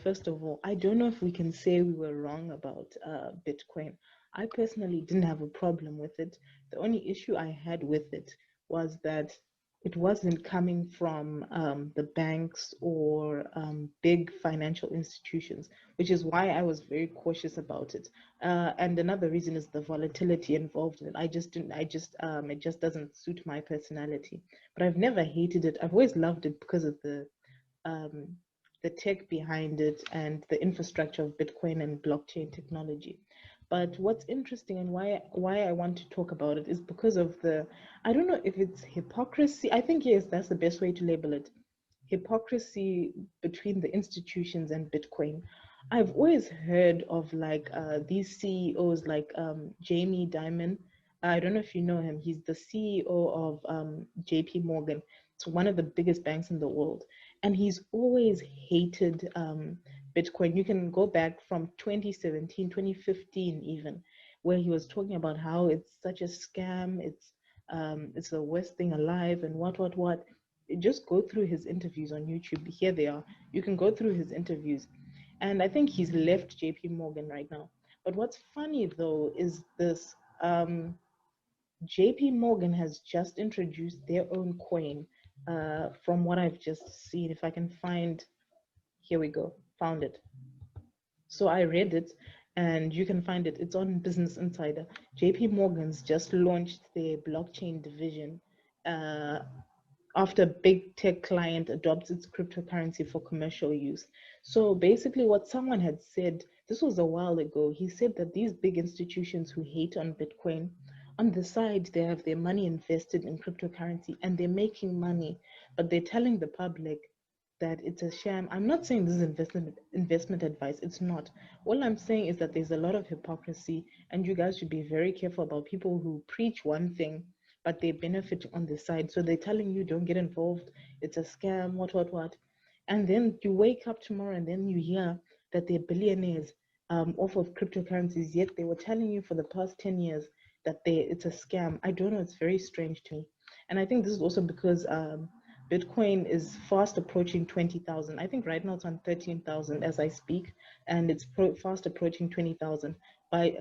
first of all, I don't know if we can say we were wrong about Bitcoin. I personally didn't have a problem with it. The only issue I had with it was that it wasn't coming from the banks or big financial institutions, which is why I was very cautious about it. And another reason is the volatility involved in it. It just doesn't suit my personality. But I've never hated it. I've always loved it because of um, the tech behind it and the infrastructure of Bitcoin and blockchain technology. But what's interesting and why I want to talk about it is because of the, I don't know if it's hypocrisy. I think yes, that's the best way to label it. Hypocrisy between the institutions and Bitcoin. I've always heard of like these CEOs like Jamie Dimon. I don't know if you know him. He's the CEO of JP Morgan. It's one of the biggest banks in the world. And he's always hated Bitcoin. You can go back from 2017, 2015 even, where he was talking about how it's such a scam, it's the worst thing alive and what. Just go through his interviews on YouTube. Here they are. You can go through his interviews. And I think he's left JP Morgan right now. But what's funny though is this JP Morgan has just introduced their own coin, from what I've just seen. If I can find, here we go, found it. So I read it and you can find it. It's on Business Insider. JP Morgan's just launched their blockchain division uh, after big tech client adopts its cryptocurrency for commercial use. So basically what someone had said, this was a while ago, he said that these big institutions who hate on Bitcoin, on the side, they have their money invested in cryptocurrency and they're making money, but they're telling the public that it's a sham. I'm not saying this is investment advice. It's not. All I'm saying is that there's a lot of hypocrisy, and you guys should be very careful about people who preach one thing, but they benefit on the side. So they're telling you don't get involved. It's a scam. What. And then you wake up tomorrow, and then you hear that they're billionaires off of cryptocurrencies. Yet they were telling you for the past 10 years that it's a scam. I don't know. It's very strange to me, and I think this is also because Bitcoin is fast approaching 20,000. I think right now it's on 13,000 as I speak, and it's fast approaching 20,000. By,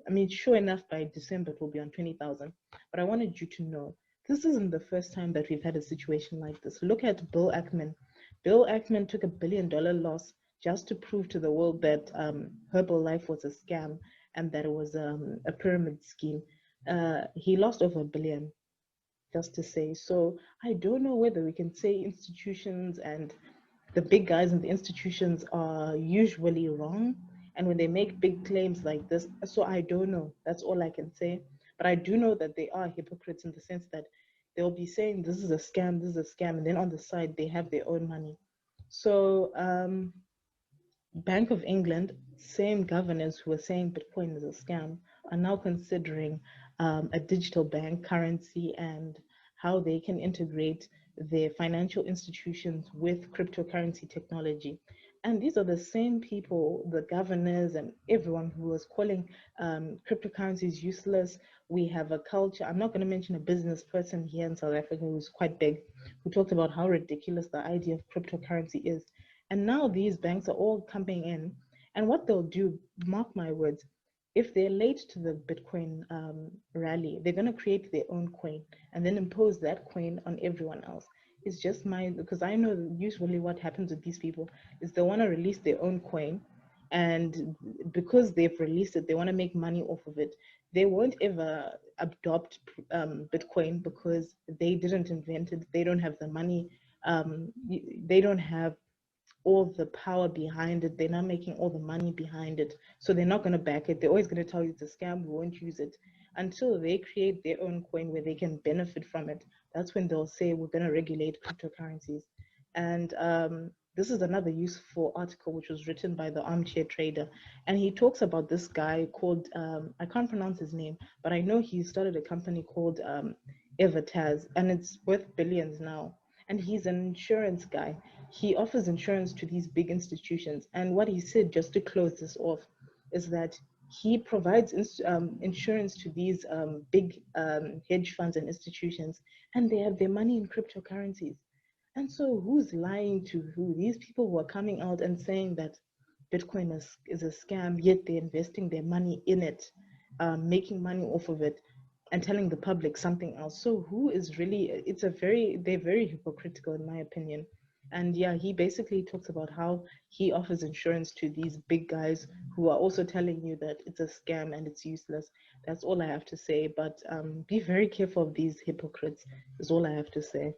I mean, sure enough, by December it will be on 20,000. But I wanted you to know this isn't the first time that we've had a situation like this. Look at Bill Ackman. Bill Ackman took $1 billion loss just to prove to the world that Herbalife was a scam and that it was a pyramid scheme. He lost over $1 billion, just to say. So I don't know whether we can say institutions and the big guys in the institutions are usually wrong. And when they make big claims like this, so I don't know. That's all I can say. But I do know that they are hypocrites in the sense that they'll be saying this is a scam, this is a scam, and then on the side they have their own money. So Bank of England, same governors who were saying Bitcoin is a scam, are now considering a digital bank currency and how they can integrate their financial institutions with cryptocurrency technology. And these are the same people, the governors and everyone who was calling cryptocurrencies useless. We have a culture. I'm not going to mention a business person here in South Africa who's quite big, who talked about how ridiculous the idea of cryptocurrency is. And now these banks are all coming in. And what they'll do, mark my words, if they're late to the Bitcoin rally, they're going to create their own coin and then impose that coin on everyone else. It's just my, because I know usually what happens with these people is they want to release their own coin. And because they've released it, they want to make money off of it. They won't ever adopt Bitcoin because they didn't invent it. They don't have the money. They don't have all the power behind it. They're not making all the money behind it. So they're not going to back it. They're always going to tell you it's a scam. We won't use it until they create their own coin where they can benefit from it. That's when they'll say we're going to regulate cryptocurrencies. And this is another useful article which was written by the armchair trader. And he talks about this guy called, I can't pronounce his name, but I know he started a company called Evertaz, and it's worth billions now. And he's an insurance guy. He offers insurance to these big institutions. And what he said, just to close this off, is that he provides insurance to these big hedge funds and institutions, and they have their money in cryptocurrencies. And so who's lying to who? These people who are coming out and saying that Bitcoin is a scam, yet they're investing their money in it, making money off of it, and telling the public something else. So who is really, they're very hypocritical in my opinion. And yeah, he basically talks about how he offers insurance to these big guys who are also telling you that it's a scam and it's useless. That's all I have to say. But be very careful of these hypocrites, is all I have to say.